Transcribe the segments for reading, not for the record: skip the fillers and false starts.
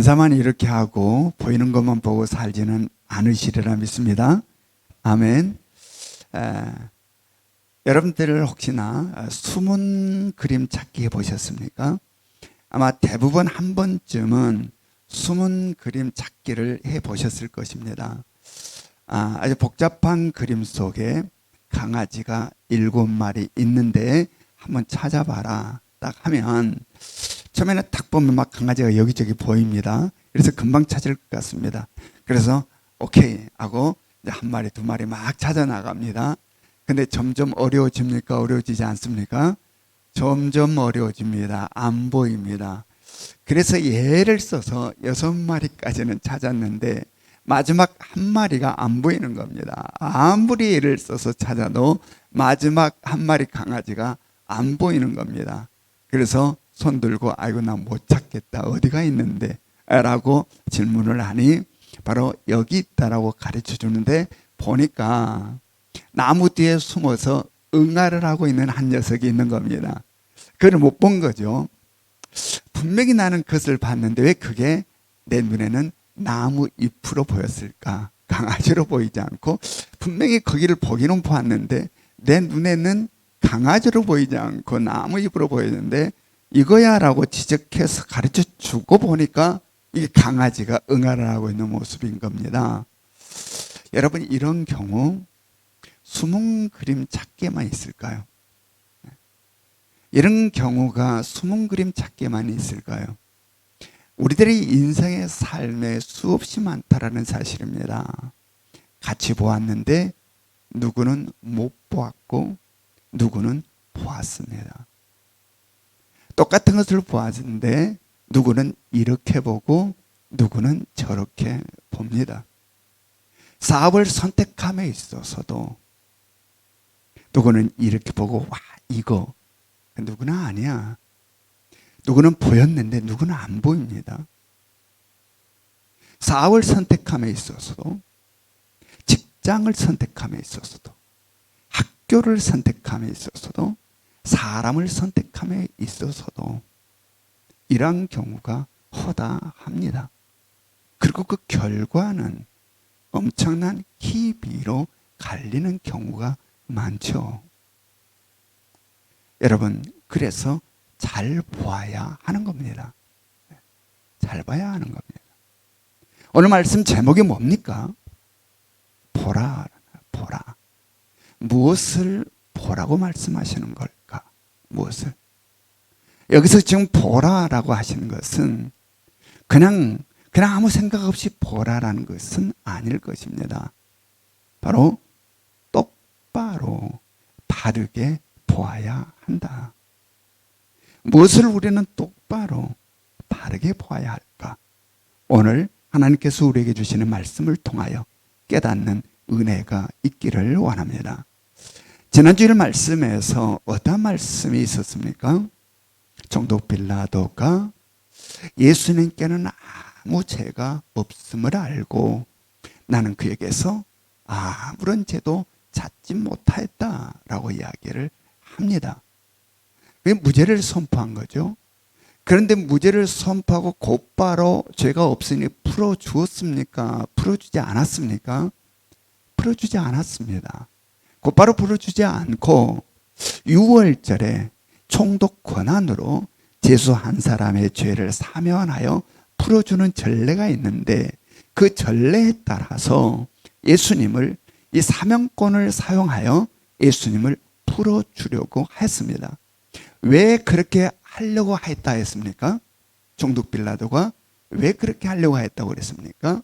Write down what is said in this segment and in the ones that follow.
인사만 이렇게 하고 보이는 것만 보고 살지는 않으시리라 믿습니다. 아멘. 여러분들 혹시나 숨은 그림 찾기 해보셨습니까? 아마 대부분 한 번쯤은 숨은 그림 찾기를 해보셨을 것입니다. 아주 복잡한 그림 속에 강아지가 7마리 있는데 한번 찾아봐라 딱 하면 처음에는 딱 보면 막 강아지가 여기저기 보입니다. 그래서 금방 찾을 것 같습니다. 그래서 오케이 하고 이제 1마리 2마리 막 찾아 나갑니다. 근데 점점 어려워집니까? 어려워지지 않습니까? 점점 어려워집니다. 안 보입니다. 그래서 예를 써서 6마리까지는 찾았는데 마지막 1마리가 안 보이는 겁니다. 아무리 예를 써서 찾아도 마지막 1마리 강아지가 안 보이는 겁니다. 그래서 손 들고 아이고 나 못 찾겠다 어디가 있는데 라고 질문을 하니 바로 여기 있다라고 가르쳐 주는데 보니까 나무 뒤에 숨어서 응아를 하고 있는 한 녀석이 있는 겁니다. 그걸 못 본 거죠. 분명히 나는 그것을 봤는데 왜 그게 내 눈에는 나무 잎으로 보였을까? 강아지로 보이지 않고 분명히 거기를 보기는 보았는데 내 눈에는 강아지로 보이지 않고 나무 잎으로 보이는데 이거야 라고 지적해서 가르쳐 주고 보니까 이게 강아지가 응아를 하고 있는 모습인 겁니다. 여러분 이런 경우 숨은 그림 찾기만 있을까요? 이런 경우가 숨은 그림 찾기만 있을까요? 우리들의 인생의 삶에 수없이 많다라는 사실입니다. 같이 보았는데 누구는 못 보았고 누구는 보았습니다. 똑같은 것을 보았는데 누구는 이렇게 보고 누구는 저렇게 봅니다. 사업을 선택함에 있어서도 누구는 이렇게 보고 와 이거 누구는 아니야. 누구는 보였는데 누구는 안 보입니다. 사업을 선택함에 있어서도 직장을 선택함에 있어서도 학교를 선택함에 있어서도 사람을 선택함에 있어서도 이러한 경우가 허다합니다. 그리고 그 결과는 엄청난 희비로 갈리는 경우가 많죠. 여러분 그래서 잘 보아야 하는 겁니다. 잘 봐야 하는 겁니다. 오늘 말씀 제목이 뭡니까? 보라, 보라. 무엇을 보라고 말씀하시는 걸까? 무엇을? 여기서 지금 보라라고 하시는 것은 그냥 아무 생각 없이 보라라는 것은 아닐 것입니다. 바로 똑바로 바르게 보아야 한다. 무엇을 우리는 똑바로 바르게 보아야 할까? 오늘 하나님께서 우리에게 주시는 말씀을 통하여 깨닫는 은혜가 있기를 원합니다. 지난주일 말씀에서 어떤 말씀이 있었습니까? 총독 빌라도가 예수님께는 아무 죄가 없음을 알고 나는 그에게서 아무런 죄도 찾지 못하였다라고 이야기를 합니다. 그게 무죄를 선포한 거죠. 그런데 무죄를 선포하고 곧바로 죄가 없으니 풀어주었습니까? 풀어주지 않았습니까? 풀어주지 않았습니다. 곧바로 풀어주지 않고 6월절에 총독 권한으로 죄수 한 사람의 죄를 사면하여 풀어주는 전례가 있는데 그 전례에 따라서 예수님을 이 사면권을 사용하여 예수님을 풀어주려고 했습니다. 왜 그렇게 하려고 했다 했습니까? 총독 빌라도가 왜 그렇게 하려고 했다고 그랬습니까?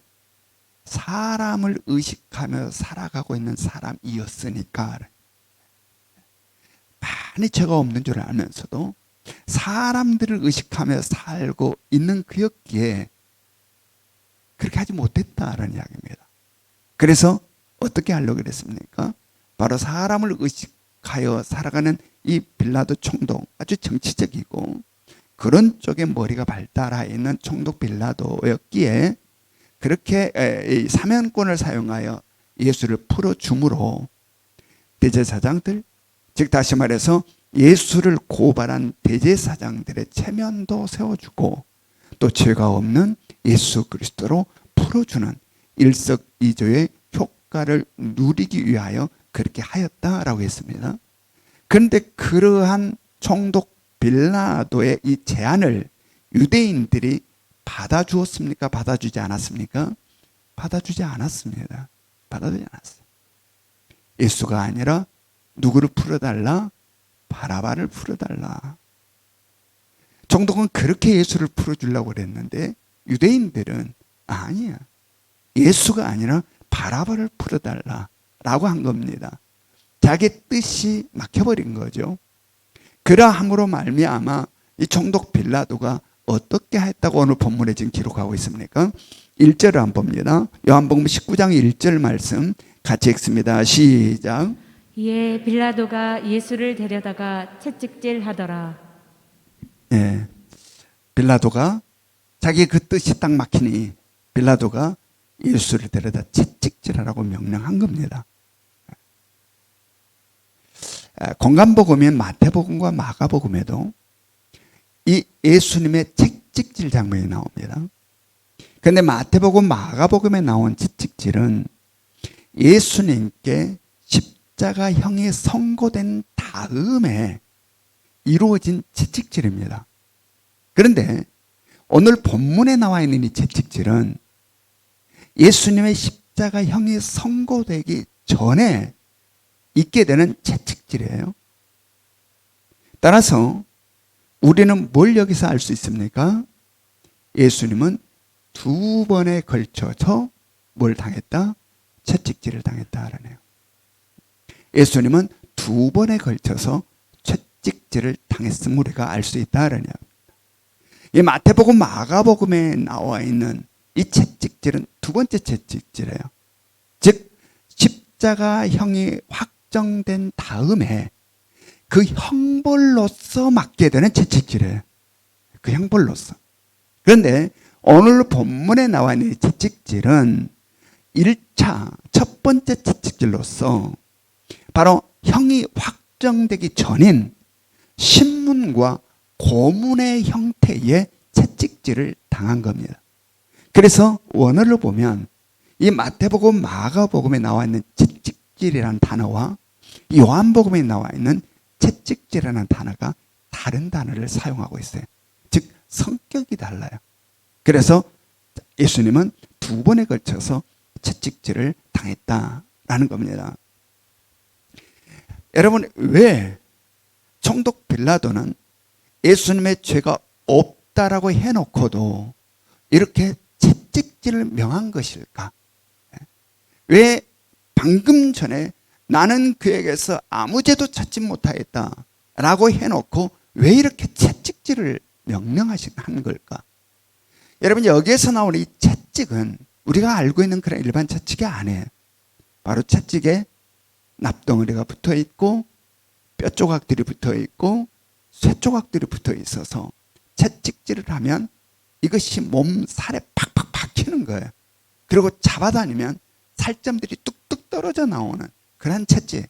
사람을 의식하며 살아가고 있는 사람이었으니까. 많이 죄가 없는 줄 알면서도 사람들을 의식하며 살고 있는 그였기에 그렇게 하지 못했다라는 이야기입니다. 그래서 어떻게 하려고 그랬습니까? 바로 사람을 의식하여 살아가는 이 빌라도 총독, 아주 정치적이고 그런 쪽에 머리가 발달해 있는 총독 빌라도였기에 그렇게 사면권을 사용하여 예수를 풀어줌으로 대제사장들, 즉 다시 말해서 예수를 고발한 대제사장들의 체면도 세워주고 또 죄가 없는 예수 그리스도로 풀어주는 일석이조의 효과를 누리기 위하여 그렇게 하였다라고 했습니다. 그런데 그러한 총독 빌라도의 이 제안을 유대인들이 받아주었습니까? 받아주지 않았습니까? 받아주지 않았습니다. 받아주지 않았어요. 예수가 아니라 누구를 풀어달라? 바라바를 풀어달라. 총독은 그렇게 예수를 풀어주려고 그랬는데 유대인들은 아니야. 예수가 아니라 바라바를 풀어달라 라고 한 겁니다. 자기 뜻이 막혀버린 거죠. 그러함으로 말미암아 이 총독 빌라도가 어떻게 했다고 오늘 본문에 지금 기록하고 있습니까? 1절을 한번 봅니다. 요한복음 19장 1절 말씀 같이 읽습니다. 시작. 이에 빌라도가 예수를 데려다가 채찍질하더라. 예, 빌라도가 자기 그 뜻이 딱 막히니 빌라도가 예수를 데려다 채찍질하라고 명령한 겁니다. 공간복음인 마태복음과 마가복음에도 이 예수님의 채찍질 장면이 나옵니다. 그런데 마태복음, 마가복음에 나온 채찍질은 예수님께 십자가형이 선고된 다음에 이루어진 채찍질입니다. 그런데 오늘 본문에 나와 있는 이 채찍질은 예수님의 십자가형이 선고되기 전에 있게 되는 채찍질이에요. 따라서 우리는 뭘 여기서 알 수 있습니까? 예수님은 두 번에 걸쳐서 뭘 당했다? 채찍질을 당했다 그러네요. 예수님은 두 번에 걸쳐서 채찍질을 당했음을 우리가 알 수 있다 그러네요. 이 마태복음, 마가복음에 나와 있는 이 채찍질은 두 번째 채찍질이에요. 즉 십자가형이 확정된 다음에 그 형벌로서 맞게 되는 채찍질이에요. 그 형벌로서. 그런데 오늘 본문에 나와 있는 이 채찍질은 1차 첫 번째 채찍질로서 바로 형이 확정되기 전인 신문과 고문의 형태의 채찍질을 당한 겁니다. 그래서 원어를 보면 이 마태복음, 마가복음에 나와 있는 채찍질이라는 단어와 요한복음에 나와 있는 채찍질이라는 단어가 다른 단어를 사용하고 있어요. 즉 성격이 달라요. 그래서 예수님은 두 번에 걸쳐서 채찍질을 당했다라는 겁니다. 여러분, 왜 총독 빌라도는 예수님의 죄가 없다라고 해놓고도 이렇게 채찍질을 명한 것일까? 왜 방금 전에 나는 그에게서 아무 죄도 찾지 못하였다라고 해놓고 왜 이렇게 채찍질을 명령하신 걸까? 여러분, 여기에서 나오는 이 채찍은 우리가 알고 있는 그런 일반 채찍이 아니에요. 바로 채찍에 납덩어리가 붙어 있고 뼈 조각들이 붙어 있고 쇠 조각들이 붙어 있어서 채찍질을 하면 이것이 몸살에 팍팍 박히는 거예요. 그리고 잡아다니면 살점들이 뚝뚝 떨어져 나오는 그런 채찍.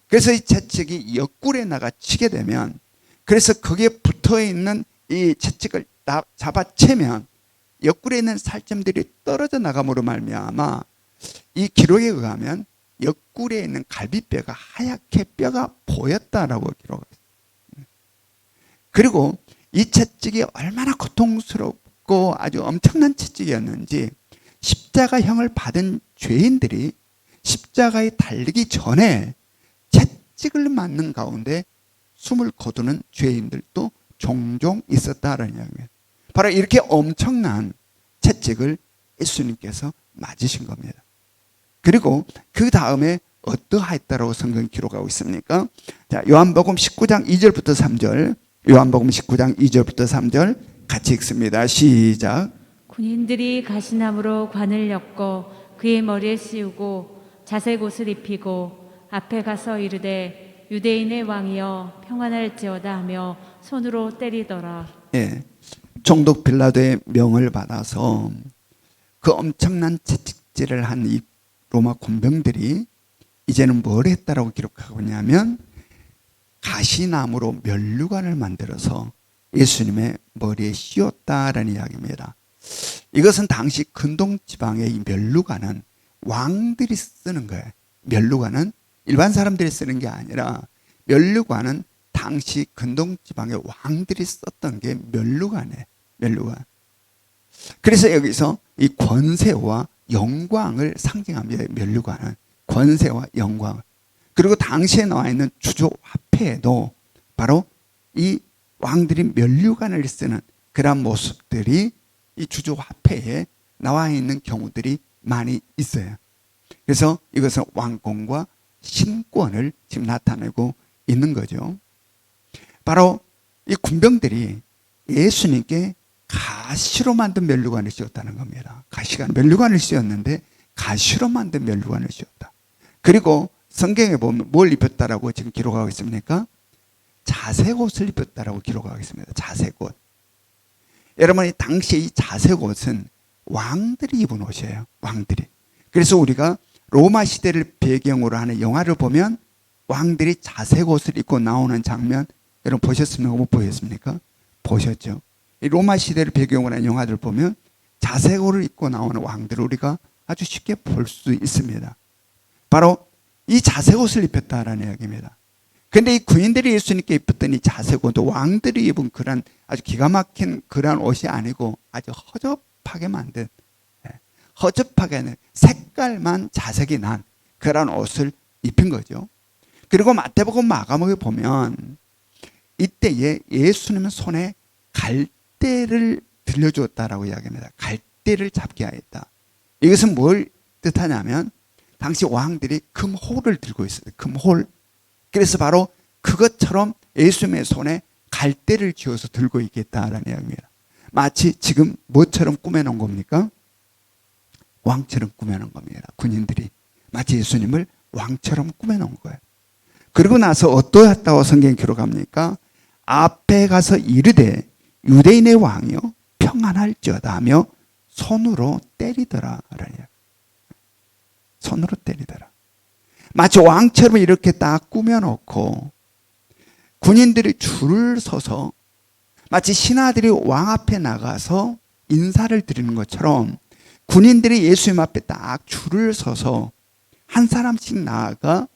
그래서 이 채찍이 옆구리에 나가 치게 되면, 그래서 거기에 붙어 있는 이 채찍을 잡아채면 옆구리에 있는 살점들이 떨어져 나감으로 말미암아 이 기록에 의하면 옆구리에 있는 갈비뼈가 하얗게 뼈가 보였다라고 기록하고 있습니다. 그리고 이 채찍이 얼마나 고통스럽고 아주 엄청난 채찍이었는지 십자가형을 받은 죄인들이 십자가에 달리기 전에 채찍을 맞는 가운데 숨을 거두는 죄인들도 종종 있었다라는 이야기입니다. 바로 이렇게 엄청난 채찍을 예수님께서 맞으신 겁니다. 그리고 그 다음에 어떠하였다라고 성경이 기록하고 있습니까? 자, 요한복음 19장 2절부터 3절, 요한복음 19장 2절부터 3절 같이 읽습니다. 시작. 군인들이 가시나무로 관을 엮어 그의 머리에 씌우고 자색 옷을 입히고 앞에 가서 이르되 유대인의 왕이여 평안할지어다 하며 손으로 때리더라. 예, 총독 빌라도의 명을 받아서 그 엄청난 채찍질을 한 이 로마 군병들이 이제는 뭘 했다라고 기록하고 있냐면 가시나무로 면류관을 만들어서 예수님의 머리에 씌웠다라는 이야기입니다. 이것은 당시 근동 지방의 이 멸루관은 왕들이 쓰는 거예요. 멸루관은 일반 사람들이 쓰는 게 아니라 멸루관은 당시 근동 지방의 왕들이 썼던 게 멸루관이에요. 멸루관. 그래서 여기서 이 권세와 영광을 상징합니다. 멸루관은 권세와 영광. 그리고 당시에 나와 있는 주조 화폐에도 바로 이 왕들이 멸류관을 쓰는 그런 모습들이 이 주조 화폐에 나와 있는 경우들이 많이 있어요. 그래서 이것은 왕권과 신권을 지금 나타내고 있는 거죠. 바로 이 군병들이 예수님께 가시로 만든 멸류관을 씌웠다는 겁니다. 가시가 멸류관을 씌웠는데 가시로 만든 멸류관을 씌웠다. 그리고 성경에 보면 뭘 입혔다라고 지금 기록하고 있습니까? 자색 옷을 입혔다라고 기록하고 있습니다. 자색 옷. 여러분, 이 당시 이 자색 옷은 왕들이 입은 옷이에요. 왕들이. 그래서 우리가 로마 시대를 배경으로 하는 영화를 보면 왕들이 자색 옷을 입고 나오는 장면 여러분 보셨습니까? 못 보셨습니까? 보셨죠? 이 로마 시대를 배경으로 하는 영화들 보면 자색 옷을 입고 나오는 왕들을 우리가 아주 쉽게 볼 수 있습니다. 바로 이 자색 옷을 입혔다라는 이야기입니다. 근데 이 군인들이 예수님께 입혔던 이 자색 옷도 왕들이 입은 그런 아주 기가 막힌 그런 옷이 아니고 아주 허접하게 만든, 허접하게 색깔만 자색이 난 그런 옷을 입힌 거죠. 그리고 마태복음 마가복음에 보면 이때에 예수님은 손에 갈대를 들려주었다라고 이야기합니다. 갈대를 잡게 하였다. 이것은 뭘 뜻하냐면 당시 왕들이 금홀을 들고 있어요. 금홀. 그래서 바로 그것처럼 예수님의 손에 갈대를 쥐어서 들고 있겠다라는 이야기입니다. 마치 지금 뭐처럼 꾸며놓은 겁니까? 왕처럼 꾸며놓은 겁니다. 군인들이 마치 예수님을 왕처럼 꾸며놓은 거예요. 그리고 나서 어떠했다고 성경이 기록합니까? 앞에 가서 이르되 유대인의 왕이요 평안할지어다 하며 손으로 때리더라. 손으로 때리더라. 마치 왕처럼 이렇게 딱 꾸며놓고 군인들이 줄을 서서 마치 신하들이 왕 앞에 나가서 인사를 드리는 것처럼 군인들이 예수님 앞에 딱 줄을 서서 한 사람씩 나아가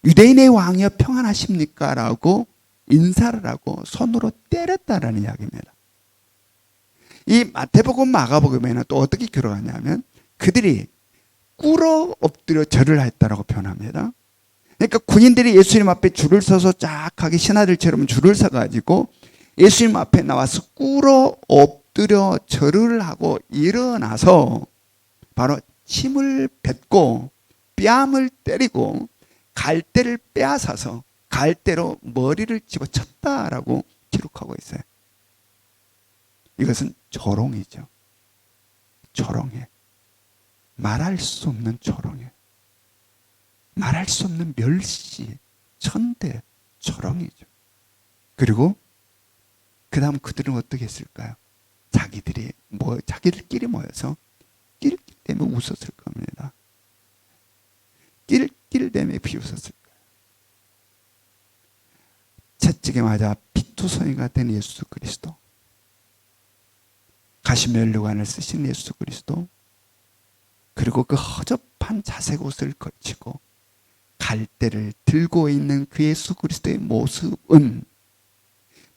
유대인의 왕이여 평안하십니까? 라고 인사를 하고 손으로 때렸다라는 이야기입니다. 이 마태복음 마가복음에는 또 어떻게 기록하냐면 그들이 꿇어 엎드려 절을 했다라고 표현합니다. 그러니까 군인들이 예수님 앞에 줄을 서서 쫙 하게 신하들처럼 줄을 서가지고 예수님 앞에 나와서 꿇어 엎드려 절을 하고 일어나서 바로 침을 뱉고 뺨을 때리고 갈대를 빼앗아서 갈대로 머리를 집어쳤다라고 기록하고 있어요. 이것은 조롱이죠. 조롱해. 말할 수 없는 조롱이에요. 말할 수 없는 멸시, 천대, 조롱이죠. 그리고 그 다음 그들은 어떻게 했을까요? 자기들끼리 모여서 낄낄대며 웃었을 겁니다. 낄낄대며 비웃었을 거예요. 채찍에 맞아 피투성이가 된 예수 그리스도, 가시면류관을 쓰신 예수 그리스도, 그리고 그 허접한 자색 옷을 걸치고 갈대를 들고 있는 그 예수 그리스도의 모습은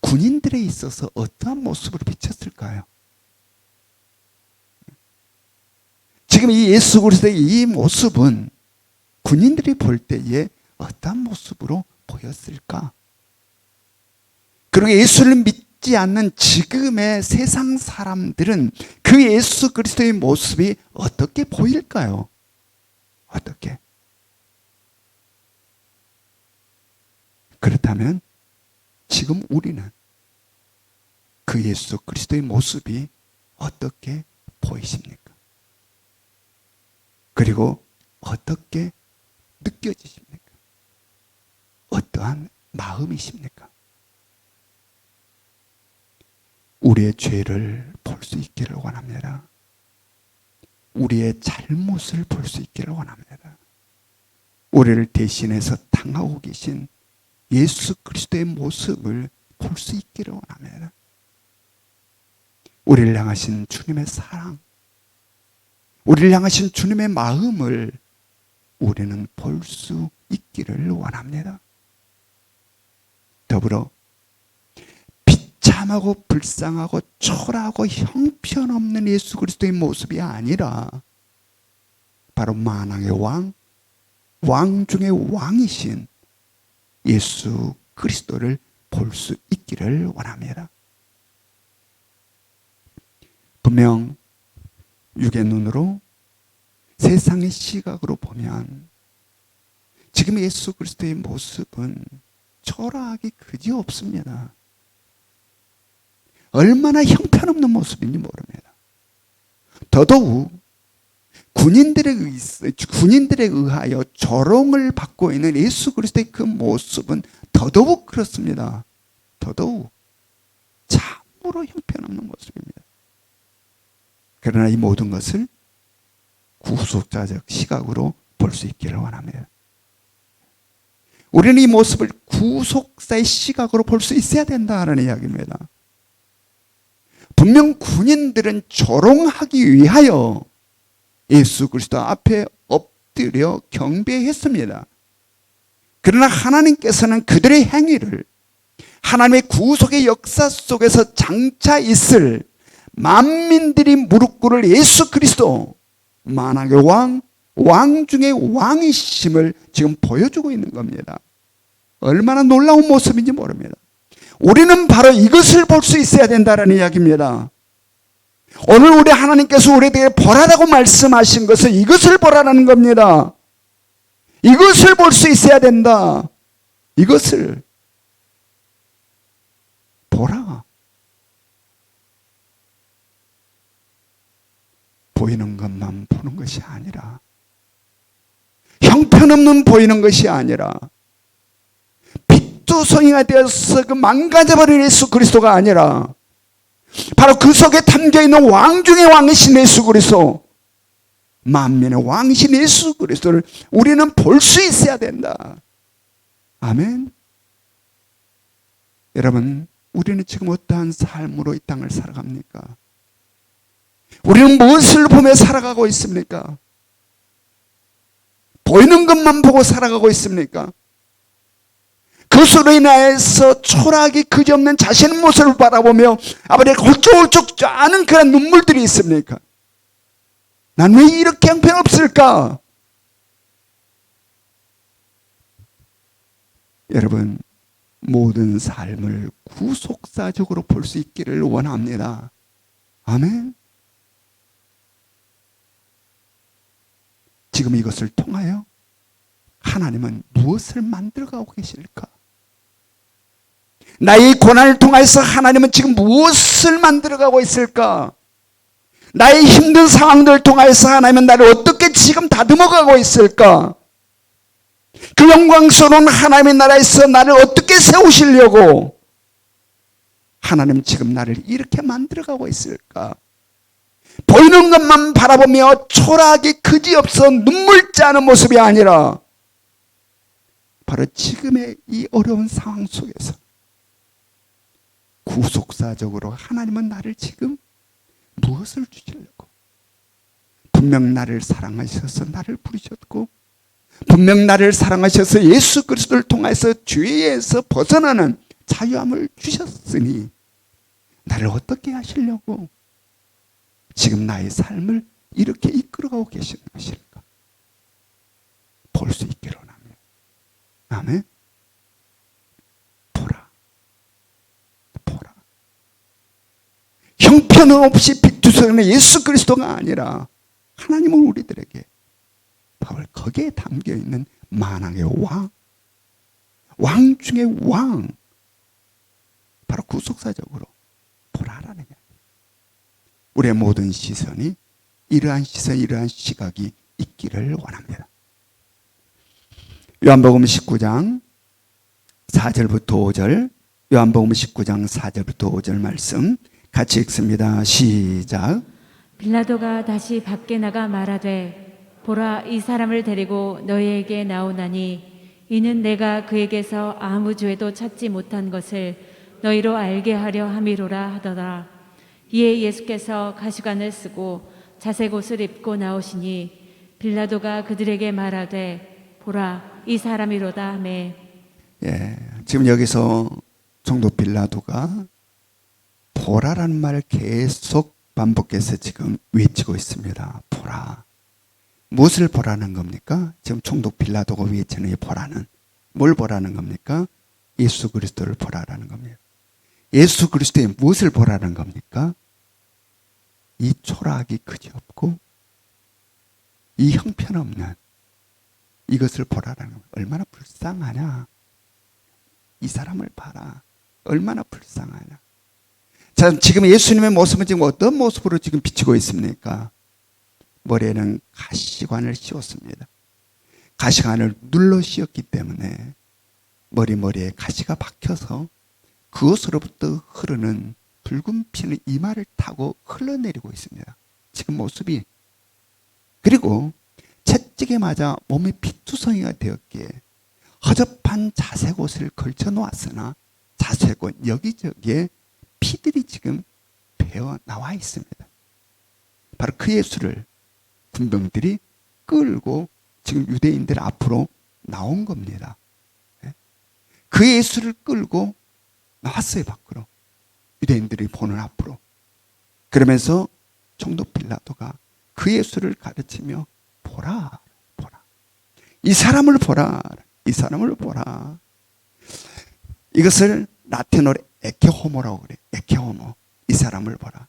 군인들에 있어서 어떠한 모습으로 비쳤을까요? 지금 이 예수 그리스도의 이 모습은 군인들이 볼 때에 어떠한 모습으로 보였을까? 그리고 예수를 믿지 않는 지금의 세상 사람들은 그 예수 그리스도의 모습이 어떻게 보일까요? 어떻게? 그렇다면 지금 우리는 그 예수 그리스도의 모습이 어떻게 보이십니까? 그리고 어떻게 느껴지십니까? 어떠한 마음이십니까? 우리의 죄를 볼 수 있기를 원합니다. 우리의 잘못을 볼 수 있기를 원합니다. 우리를 대신해서 당하고 계신 예수 그리스도의 모습을 볼 수 있기를 원합니다. 우리를 향하신 주님의 사랑, 우리를 향하신 주님의 마음을 우리는 볼 수 있기를 원합니다. 더불어 비참하고 불쌍하고 초라하고 형편없는 예수 그리스도의 모습이 아니라 바로 만왕의 왕, 왕 중의 왕이신 예수 그리스도를 볼 수 있기를 원합니다. 분명 육의 눈으로 세상의 시각으로 보면 지금 예수 그리스도의 모습은 초라하기 그지없습니다. 얼마나 형편없는 모습인지 모릅니다. 더더욱 군인들에 의하여 조롱을 받고 있는 예수 그리스도의 그 모습은 더더욱 그렇습니다. 더더욱 참으로 형편없는 모습입니다. 그러나 이 모든 것을 구속자적 시각으로 볼 수 있기를 원합니다. 우리는 이 모습을 구속사의 시각으로 볼 수 있어야 된다는 이야기입니다. 분명 군인들은 조롱하기 위하여 예수 그리스도 앞에 엎드려 경배했습니다. 그러나 하나님께서는 그들의 행위를 하나님의 구속의 역사 속에서 장차 있을 만민들이 무릎 꿇을 예수 그리스도 만왕의 왕 중의 왕이심을 지금 보여주고 있는 겁니다. 얼마나 놀라운 모습인지 모릅니다. 우리는 바로 이것을 볼 수 있어야 된다는 이야기입니다. 오늘 우리 하나님께서 우리에게 보라라고 말씀하신 것은 이것을 보라라는 겁니다. 이것을 볼 수 있어야 된다. 이것을 보라. 보이는 것만 보는 것이 아니라, 형편없는 보이는 것이 아니라, 빛두성이가 되어서 그 망가져버린 예수 그리스도가 아니라 바로 그 속에 담겨있는 왕 중의 왕이신 예수 그리스도, 만민의 왕이신 예수 그리스도를 우리는 볼 수 있어야 된다. 아멘. 여러분, 우리는 지금 어떠한 삶으로 이 땅을 살아갑니까? 우리는 무엇을 보며 살아가고 있습니까? 보이는 것만 보고 살아가고 있습니까? 그것으로 인하여서 초라하기 그지없는 자신의 모습을 바라보며 아버지가 홀쭉홀쭉 아는 그런 눈물들이 있습니까? 난 왜 이렇게 형편없을까? 여러분, 모든 삶을 구속사적으로 볼 수 있기를 원합니다. 아멘. 지금 이것을 통하여 하나님은 무엇을 만들어가고 계실까? 나의 고난을 통해서 하나님은 지금 무엇을 만들어가고 있을까? 나의 힘든 상황들을 통해서 하나님은 나를 어떻게 지금 다듬어가고 있을까? 그 영광스러운 하나님의 나라에서 나를 어떻게 세우시려고 하나님 지금 나를 이렇게 만들어가고 있을까? 보이는 것만 바라보며 초라하게 그지없어 눈물 짜는 모습이 아니라 바로 지금의 이 어려운 상황 속에서 구속사적으로 하나님은 나를 지금 무엇을 주시려고, 분명 나를 사랑하셔서 나를 부르셨고, 분명 나를 사랑하셔서 예수 그리스도를 통해서 죄에서 벗어나는 자유함을 주셨으니 나를 어떻게 하시려고 지금 나의 삶을 이렇게 이끌어가고 계시는 것일까? 볼 수 있기를 원합니다. 아멘. 보라. 형편없이 빛투성이는 예수 그리스도가 아니라 하나님은 우리들에게 바로 거기에 담겨있는 만왕의 왕 중의 왕, 바로 구속사적으로 보라라는 이야기. 우리의 모든 시선이 이러한 시선, 이러한 시각이 있기를 원합니다. 요한복음 19장 4절부터 5절, 요한복음 19장 4절부터 5절 말씀 같이 읽습니다. 시작. 빌라도가 다시 밖에 나가 말하되, 보라, 이 사람을 데리고 너희에게 나오나니 이는 내가 그에게서 아무 죄도 찾지 못한 것을 너희로 알게 하려 함이로라 하더라. 이에 예수께서 가시관을 쓰고 자색 옷을 입고 나오시니 빌라도가 그들에게 말하되 보라 이 사람이로다 하매. 예, 지금 여기서 총독 빌라도가 보라라는 말을 계속 반복해서 지금 외치고 있습니다. 보라. 무엇을 보라는 겁니까? 지금 총독 빌라도가 외치는 이 보라는 뭘 보라는 겁니까? 예수 그리스도를 보라라는 겁니다. 예수 그리스도의 무엇을 보라는 겁니까? 이 초라하기 그지없고 이 형편없는 이것을 보라라는 겁니다. 얼마나 불쌍하냐. 이 사람을 봐라. 얼마나 불쌍하냐. 자, 지금 예수님의 모습은 지금 어떤 모습으로 지금 비치고 있습니까? 머리에는 가시관을 씌웠습니다. 가시관을 눌러 씌웠기 때문에 머리에 가시가 박혀서 그것으로부터 흐르는 붉은 피는 이마를 타고 흘러내리고 있습니다. 지금 모습이. 그리고 채찍에 맞아 몸이 피투성이가 되었기에 허접한 자색 옷을 걸쳐 놓았으나 자색 옷 여기저기에 피들이 지금 배어 나와 있습니다. 바로 그 예수를 군병들이 끌고 지금 유대인들 앞으로 나온 겁니다. 그 예수를 끌고 나왔어요, 밖으로. 유대인들이 보는 앞으로. 그러면서 총독 빌라도가 그 예수를 가르치며 보라, 보라. 이 사람을 보라, 이 사람을 보라. 이것을 라틴어로 에케호모라고 그래요. 에케호모. 이 사람을 보라.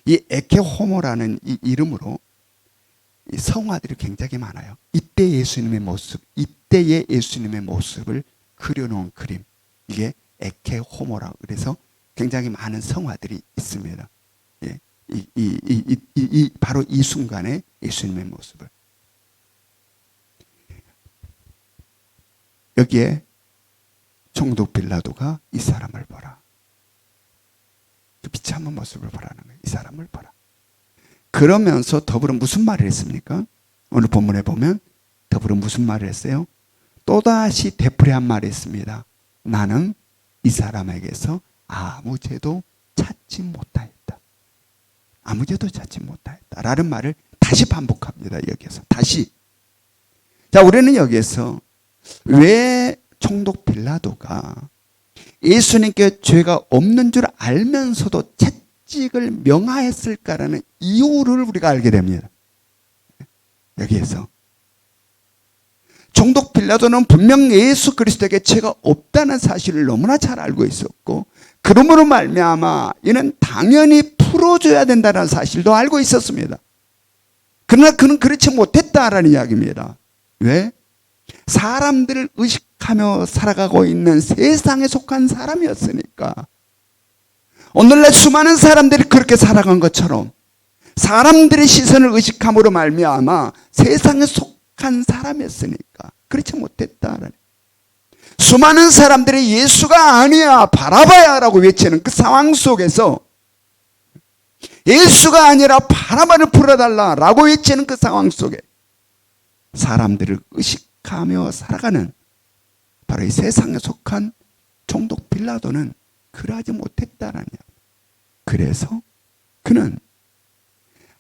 이 에케호모라는 이 이름으로 이 성화들이 굉장히 많아요. 이때 예수님의 모습, 이때의 예수님의 모습을 그려놓은 그림. 이게 에케호모라고 그래서 굉장히 많은 성화들이 있습니다. 예. 바로 이 순간에 예수님의 모습을. 여기에 총독 빌라도가 이 사람을 보라. 그 비참한 모습을 보라는 거예요. 이 사람을 보라. 그러면서 더불어 무슨 말을 했습니까? 오늘 본문에 보면 더불어 무슨 말을 했어요? 또다시 되풀이한 말을 했습니다. 나는 이 사람에게서 아무 죄도 찾지 못하였다. 아무 죄도 찾지 못하였다. 라는 말을 다시 반복합니다. 여기에서. 다시. 자, 우리는 여기에서 왜 총독 빌라도가 예수님께 죄가 없는 줄 알면서도 채찍을 명하였을까라는 이유를 우리가 알게 됩니다. 여기에서. 총독 빌라도는 분명 예수 그리스도에게 죄가 없다는 사실을 너무나 잘 알고 있었고, 그러므로 말미암아 이는 당연히 풀어줘야 된다는 사실도 알고 있었습니다. 그러나 그는 그렇지 못했다라는 이야기입니다. 왜? 사람들을 의식하며 살아가고 있는 세상에 속한 사람이었으니까. 오늘날 수많은 사람들이 그렇게 살아간 것처럼 사람들의 시선을 의식함으로 말미암아 세상에 속한 사람이었으니까 그렇지 못했다라는. 수많은 사람들이 예수가 아니야 바라바야라고 외치는 그 상황 속에서 예수가 아니라 바라바를 풀어달라라고 외치는 그 상황 속에 사람들을 의식하며 살아가는 바로 이 세상에 속한 총독 빌라도는 그러하지 못했다라는 이야기. 그래서 그는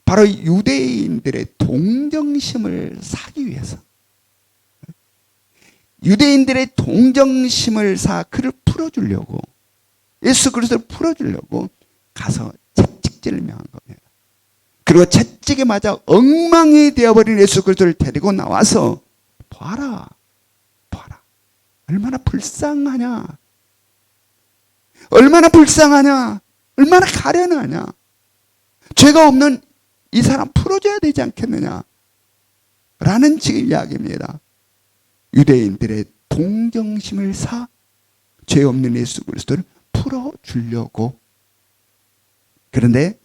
바로 유대인들의 동정심을 사기 위해서, 유대인들의 동정심을 사 그를 풀어주려고, 예수 그리스도를 풀어주려고 가서 채찍질을 명한 겁니다. 그리고 채찍에 맞아 엉망이 되어버린 예수 그리스도를 데리고 나와서 봐라, 봐라. 얼마나 불쌍하냐. 얼마나 불쌍하냐. 얼마나 가련하냐. 죄가 없는 이 사람 풀어줘야 되지 않겠느냐. 라는 지금 이야기입니다. 유대인들의 동정심을 사 죄 없는 예수 그리스도를 풀어주려고. 그런데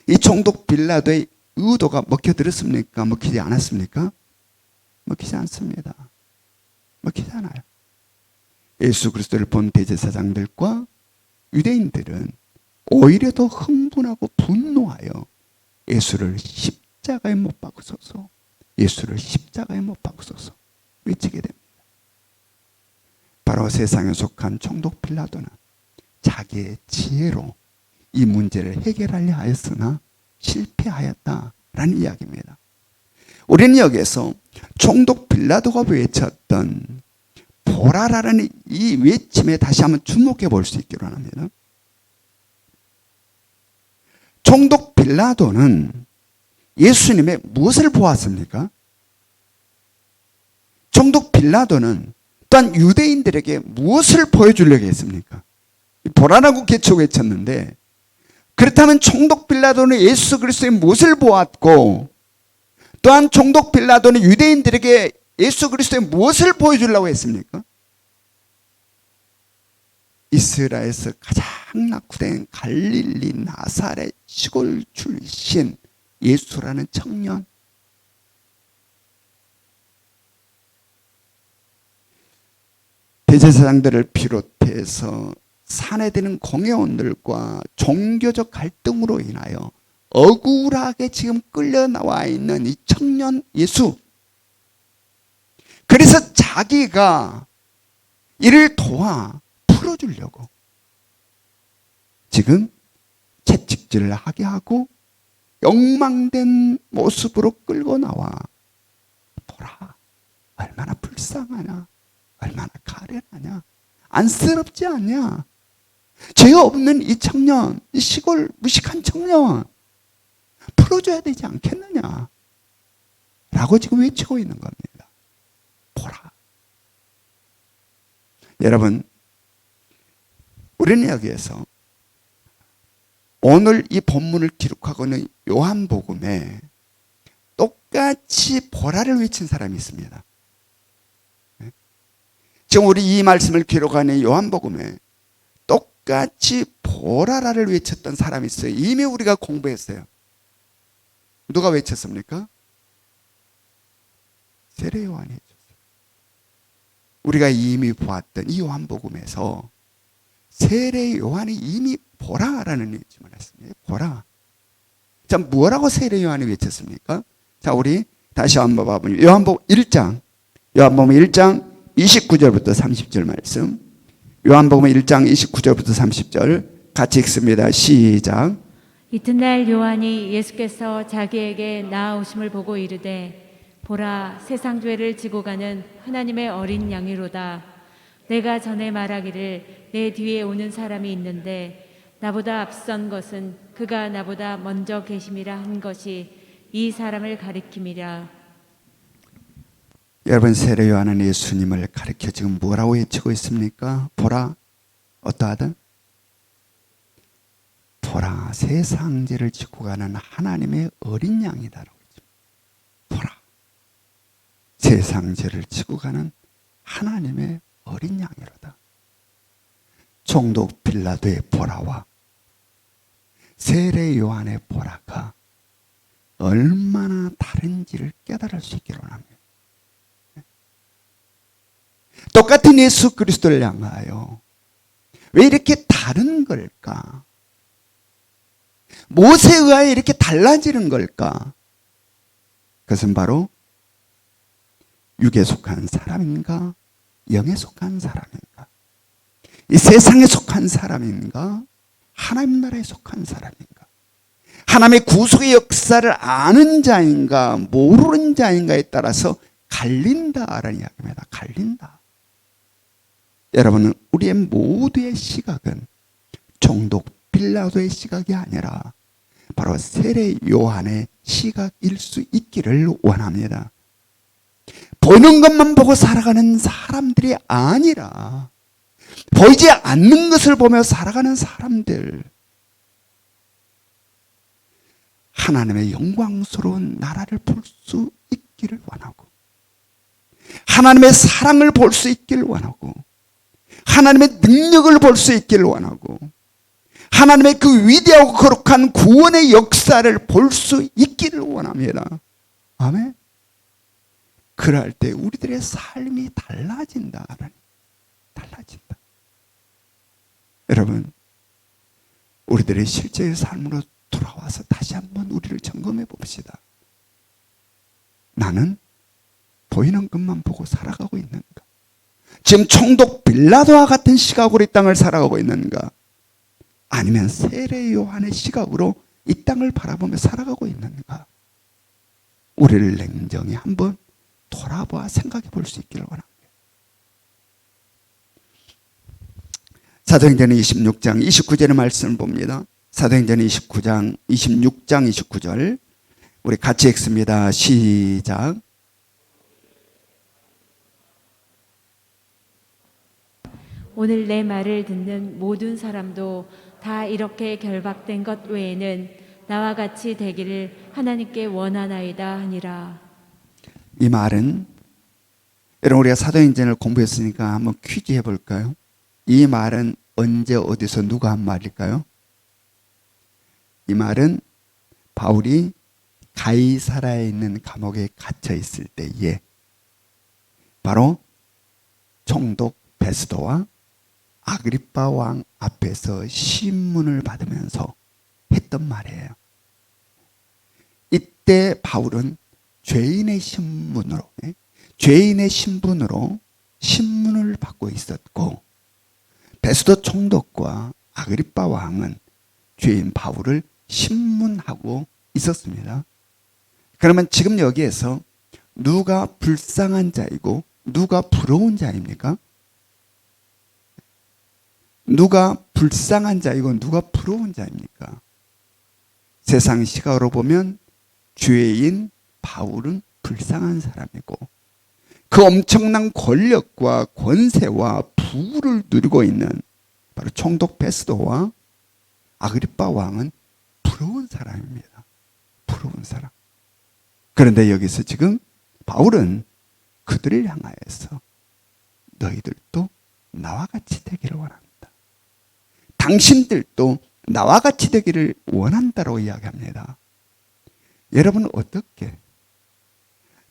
이 총독 빌라도의 의도가 먹혀들었습니까? 먹히지 않았습니까? 먹히지 않습니다. 먹히지 않아요. 예수 그리스도를 본 대제사장들과 유대인들은 오히려 더 흥분하고 분노하여 예수를 십자가에 못 박으소서, 예수를 십자가에 못 박으소서 외치게 됩니다. 바로 세상에 속한 총독 빌라도는 자기의 지혜로 이 문제를 해결하려 하였으나 실패하였다라는 이야기입니다. 우리는 여기에서 총독 빌라도가 외쳤던 보라라는 이 외침에 다시 한번 주목해 볼 수 있기로 합니다. 총독 빌라도는 예수님의 무엇을 보았습니까? 총독 빌라도는 또한 유대인들에게 무엇을 보여주려고 했습니까? 보라라고 계속 외쳤는데, 그렇다면 총독 빌라도는 예수 그리스도의 무엇을 보았고, 또한 총독 빌라도는 유대인들에게 예수 그리스도의 무엇을 보여주려고 했습니까? 이스라엘에서 가장 낙후된 갈릴리 나사렛 시골 출신 예수라는 청년. 대제사장들을 비롯해서 사내되는 공회원들과 종교적 갈등으로 인하여 억울하게 지금 끌려 나와 있는 이 청년 예수. 그래서 자기가 이를 도와 풀어주려고 지금 채찍질을 하게 하고 욕망된 모습으로 끌고 나와. 보라, 얼마나 불쌍하냐, 얼마나 가련하냐, 안쓰럽지 않냐, 죄 없는 이 청년, 이 시골 무식한 청년 풀어줘야 되지 않겠느냐 라고 지금 외치고 있는 겁니다. 보라. 여러분, 우리는 여기에서 오늘 이 본문을 기록하고 있는 요한복음에 똑같이 보라를 외친 사람이 있습니다. 지금 우리 이 말씀을 기록하는 요한복음에 똑같이 보라라를 외쳤던 사람이 있어요. 이미 우리가 공부했어요. 누가 외쳤습니까? 세례 요한이 해줬어요. 우리가 이미 보았던 이 요한복음에서 세례 요한이 이미 보라라는 외침을 했습니다. 보라. 자, 뭐라고 세례 요한이 외쳤습니까? 자, 우리 다시 한번 봐보면 요한복음 1장 29절부터 30절 말씀. 요한복음 1장 29절부터 30절 같이 읽습니다. 시작. 이튿날 요한이 예수께서 자기에게 나아오심을 보고 이르되 보라, 세상 죄를 지고 가는 하나님의 어린 양이로다. 내가 전에 말하기를 내 뒤에 오는 사람이 있는데 나보다 앞선 것은 그가 나보다 먼저 계심이라 한 것이 이 사람을 가리킴이라. 여러분, 세례 요한은 예수님을 가리켜 지금 뭐라고 외치고 있습니까? 보라, 어떠하든? 보라, 세상 죄를 지고 가는 하나님의 어린 양이다라고 했죠. 보라, 세상 죄를 지고 가는 하나님의 어린 양이로다. 총독 빌라도의 보라와 세례 요한의 보라가 얼마나 다른지를 깨달을 수 있기로 합니다. 똑같은 예수 그리스도를 향하여 왜 이렇게 다른 걸까? 무엇에 의하여 이렇게 달라지는 걸까? 그것은 바로 육에 속한 사람인가, 영에 속한 사람인가, 이 세상에 속한 사람인가, 하나님 나라에 속한 사람인가, 하나님의 구속의 역사를 아는 자인가 모르는 자인가에 따라서 갈린다라는 이야기입니다. 갈린다. 여러분은 우리의 모두의 시각은 총독 빌라도의 시각이 아니라 바로 세례 요한의 시각일 수 있기를 원합니다. 보이는 것만 보고 살아가는 사람들이 아니라 보이지 않는 것을 보며 살아가는 사람들, 하나님의 영광스러운 나라를 볼 수 있기를 원하고, 하나님의 사랑을 볼 수 있기를 원하고, 하나님의 능력을 볼 수 있기를 원하고, 하나님의 그 위대하고 거룩한 구원의 역사를 볼 수 있기를 원합니다. 아멘. 그럴 때 우리들의 삶이 달라진다. 달라진다. 여러분, 우리들의 실제의 삶으로 돌아와서 다시 한번 우리를 점검해 봅시다. 나는 보이는 것만 보고 살아가고 있는가? 지금 총독 빌라도와 같은 시각으로 이 땅을 살아가고 있는가? 아니면 세례 요한의 시각으로 이 땅을 바라보며 살아가고 있는가? 우리를 냉정히 한번 돌아봐 생각해 볼 수 있기를 원합니다. 사도행전 26장 29절의 말씀을 봅니다. 사도행전 26장 29절 우리 같이 읽습니다. 시작. 오늘 내 말을 듣는 모든 사람도 다 이렇게 결박된 것 외에는 나와 같이 되기를 하나님께 원하나이다 하니라. 이 말은 여러분 우리가 사도행전을 공부했으니까 한번 퀴즈 해볼까요? 이 말은 언제 어디서 누가 한 말일까요? 이 말은 바울이 가이사라에 있는 감옥에 갇혀 있을 때에 바로 총독 베스도와 아그리빠 왕 앞에서 신문을 받으면서 했던 말이에요. 이때 바울은 죄인의 신분으로 신문을 받고 있었고 베스도 총독과 아그리빠 왕은 죄인 바울을 신문하고 있었습니다. 그러면 지금 여기에서 누가 불쌍한 자이고 누가 부러운 자입니까? 누가 불쌍한 자이고 누가 부러운 자입니까? 세상 시각으로 보면 죄인 바울은 불쌍한 사람이고 그 엄청난 권력과 권세와 부를 누리고 있는 바로 총독 베스도와 아그리빠 왕은 부러운 사람입니다. 부러운 사람. 그런데 여기서 지금 바울은 그들을 향하여서 너희들도 나와 같이 되기를 원합니다. 당신들도 나와 같이 되기를 원한다고 이야기합니다. 여러분은 어떻게?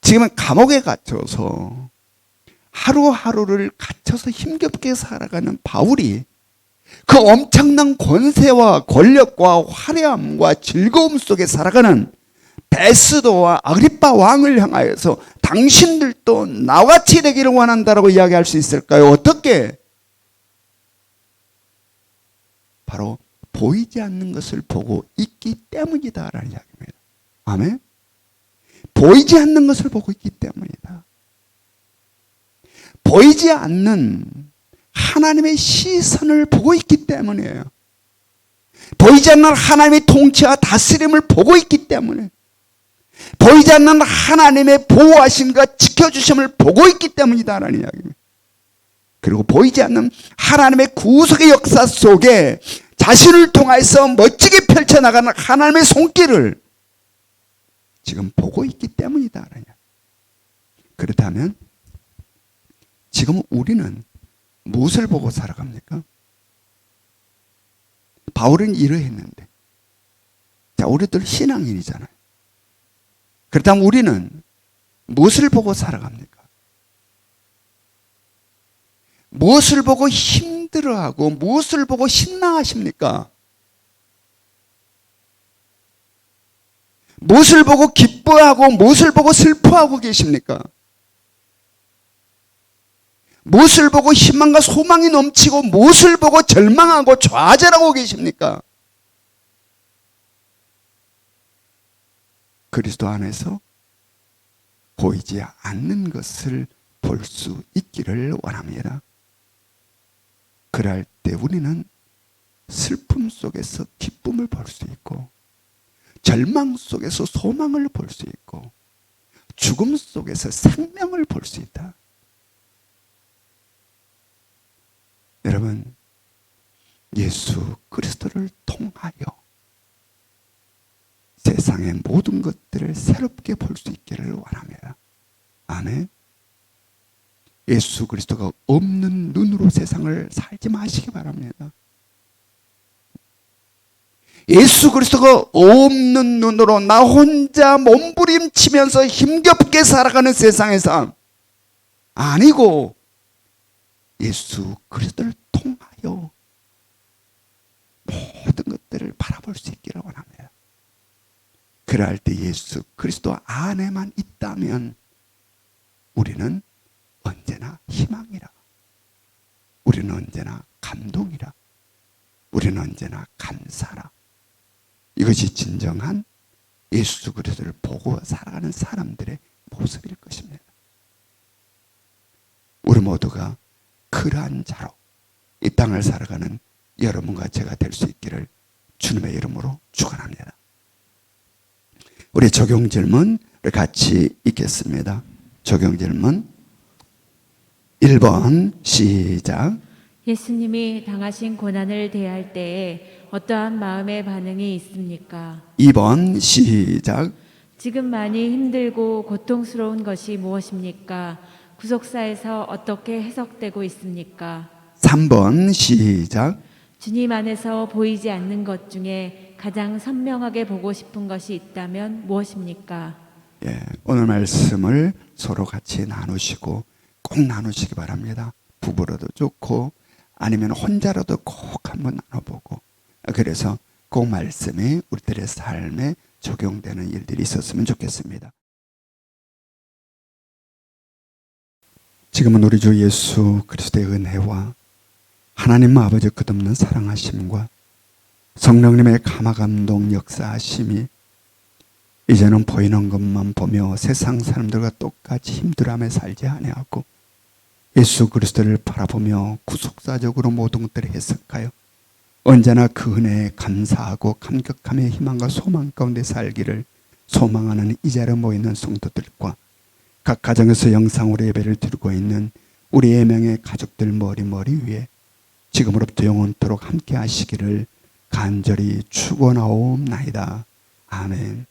지금은 감옥에 갇혀서 하루하루를 갇혀서 힘겹게 살아가는 바울이 그 엄청난 권세와 권력과 화려함과 즐거움 속에 살아가는 베스도와 아그리빠 왕을 향하여서 당신들도 나같이 되기를 원한다라고 이야기할 수 있을까요? 어떻게? 바로 보이지 않는 것을 보고 있기 때문이다라는 이야기입니다. 아멘? 보이지 않는 것을 보고 있기 때문이다. 보이지 않는 하나님의 시선을 보고 있기 때문이에요. 보이지 않는 하나님의 통치와 다스림을 보고 있기 때문에 보이지 않는 하나님의 보호하심과 지켜주심을 보고 있기 때문이다라는 이야기입니다. 그리고 보이지 않는 하나님의 구속의 역사 속에 자신을 통해서 멋지게 펼쳐나가는 하나님의 손길을 지금 보고 있기 때문이다라는 이야기. 그렇다면 지금 우리는 무엇을 보고 살아갑니까? 바울은 이러했는데 자, 우리들 신앙인이잖아요. 그렇다면 우리는 무엇을 보고 살아갑니까? 무엇을 보고 힘들어하고 무엇을 보고 신나하십니까? 무엇을 보고 기뻐하고 무엇을 보고 슬퍼하고 계십니까? 무엇을 보고 희망과 소망이 넘치고 무엇을 보고 절망하고 좌절하고 계십니까? 그리스도 안에서 보이지 않는 것을 볼 수 있기를 원합니다. 그럴 때 우리는 슬픔 속에서 기쁨을 볼 수 있고 절망 속에서 소망을 볼 수 있고 죽음 속에서 생명을 볼 수 있다. 여러분, 예수 그리스도를 통하여 세상의 모든 것들을 새롭게 볼 수 있기를 원합니다. 아멘. 예수 그리스도가 없는 눈으로 세상을 살지 마시기 바랍니다. 예수 그리스도가 없는 눈으로 나 혼자 몸부림치면서 힘겹게 살아가는 세상의 삶 아니고 예수 그리스도를 통하여 모든 것들을 바라볼 수 있기를 원합니다. 그럴 때 예수 그리스도 안에만 있다면 우리는 언제나 희망이라, 우리는 언제나 감동이라, 우리는 우리는 언제나 감사하라. 이것이 진정한 예수 그리스도를 보고 살아가는 사람들의 모습일 것입니다. 우리 모두가 그러한 자로 이 땅을 살아가는 여러분과 제가 될 수 있기를 주님의 이름으로 축원합니다. 우리 적용 질문을 같이 읽겠습니다. 적용 질문 1번 시작. 예수님이 당하신 고난을 대할 때에 어떠한 마음의 반응이 있습니까? 2번 시작. 지금 많이 힘들고 고통스러운 것이 무엇입니까? 구속사에서 어떻게 해석되고 있습니까? 3번 시작. 주님 안에서 보이지 않는 것 중에 가장 선명하게 보고 싶은 것이 있다면 무엇입니까? 예, 오늘 말씀을 서로 같이 나누시고 꼭 나누시기 바랍니다. 부부로도 좋고 아니면 혼자라도 꼭 한번 나눠보고, 그래서 그 말씀이 우리들의 삶에 적용되는 일들이 있었으면 좋겠습니다. 지금은 우리 주 예수 그리스도의 은혜와 하나님 아버지 끝없는 사랑하심과 성령님의 감화감동 역사하심이 이제는 보이는 것만 보며 세상 사람들과 똑같이 힘들어하며 살지 아니하고 예수 그리스도를 바라보며 구속사적으로 모든 것들을 해석하여 언제나 그 은혜에 감사하고 감격함의 희망과 소망 가운데 살기를 소망하는 이 자리에 모이는 성도들과 각 가정에서 영상으로 예배를 드리고 있는 우리 예명의 가족들 머리 위에 지금으로부터 영원토록 함께 하시기를 간절히 축원하옵나이다. 아멘.